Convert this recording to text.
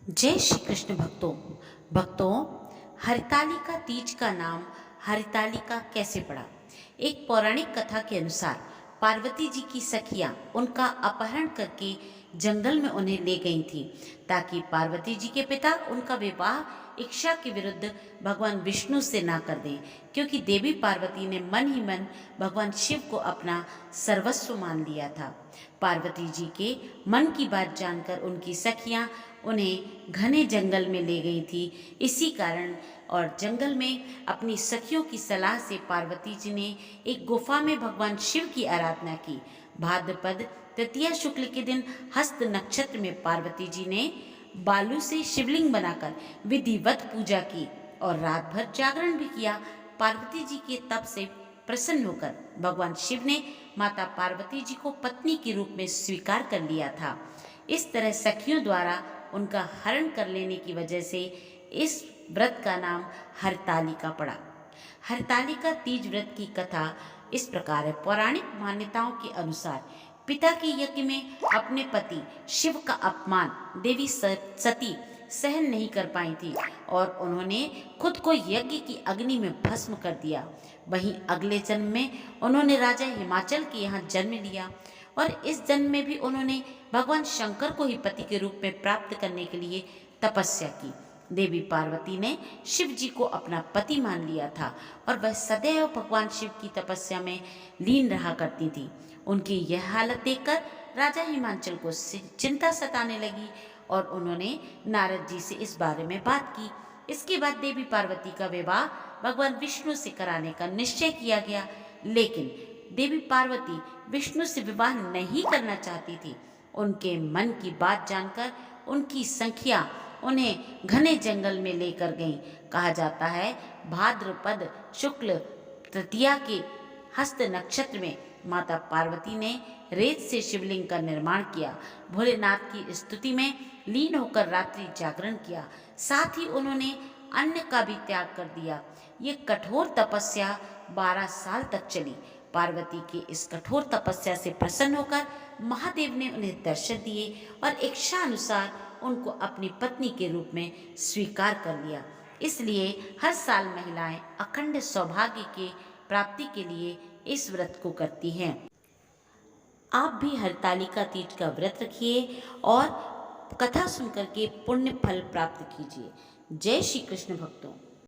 जय श्री कृष्ण भक्तों हरितालिका तीज का नाम हरितालिका कैसे पड़ा। एक पौराणिक कथा के अनुसार पार्वती जी की सखियां उनका अपहरण करके जंगल में उन्हें ले गई थी ताकि पार्वती जी के पिता उनका विवाह इच्छा के विरुद्ध भगवान विष्णु से ना कर दें, क्योंकि देवी पार्वती ने मन ही मन भगवान शिव को अपना सर्वस्व मान लिया था। पार्वती जी के मन की बात जानकर उनकी सखियां उन्हें घने जंगल में ले गई थी। इसी कारण और जंगल में अपनी सखियों की सलाह से पार्वती जी ने एक गुफा में भगवान शिव की आराधना की। भाद्रपद तृतीया शुक्ल के दिन हस्त नक्षत्र में पार्वती जी ने बालू से शिवलिंग बनाकर विधिवत पूजा की और रात भर जागरण भी किया। पार्वती जी के तप से प्रसन्न होकर भगवान शिव ने माता पार्वती जी को पत्नी के रूप में स्वीकार कर लिया था। इस तरह सखियों द्वारा उनका हरण कर लेने की वजह से इस व्रत का नाम हरतालिका पड़ा। हरतालिका तीज व्रत की कथा इस प्रकार है। पौराणिक मान्यताओं के अनुसार पिता के यज्ञ में अपने पति शिव का अपमान देवी सती सहन नहीं कर पाई थी और उन्होंने खुद को यज्ञ की अग्नि में भस्म कर दिया। वहीं अगले जन्म में उन्होंने राजा हिमाचल के यहाँ जन्म लिया और इस जन्म में भी उन्होंने भगवान शंकर को ही पति के रूप में प्राप्त करने के लिए तपस्या की। देवी पार्वती ने शिव जी को अपना पति मान लिया था और वह सदैव भगवान शिव की तपस्या में लीन रहा करती थी। उनकी यह हालत देखकर राजा हिमाचल को चिंता सताने लगी और उन्होंने नारद जी से इस बारे में बात की। इसके बाद देवी पार्वती का विवाह भगवान विष्णु से कराने का निश्चय किया गया, लेकिन देवी पार्वती विष्णु से विवाह नहीं करना चाहती थी। उनके मन की बात जानकर उनकी सखियां उन्हें घने जंगल में लेकर गईं। कहा जाता है भाद्रपद शुक्ल तृतीया के हस्त नक्षत्र में माता पार्वती ने रेत से शिवलिंग का निर्माण किया। भोलेनाथ की स्तुति में लीन होकर रात्रि जागरण किया। साथ ही उन्होंने अन्न का भी त्याग कर दिया। ये कठोर तपस्या 12 साल तक चली। पार्वती की इस कठोर तपस्या से प्रसन्न होकर महादेव ने उन्हें दर्शन दिए और इच्छा अनुसार उनको अपनी पत्नी के रूप में स्वीकार कर लिया। इसलिए हर साल महिलाएं अखंड सौभाग्य के प्राप्ति के लिए इस व्रत को करती हैं। आप भी हरतालिका तीज का व्रत रखिए और कथा सुनकर के पुण्य फल प्राप्त कीजिए। जय श्री कृष्ण भक्तों।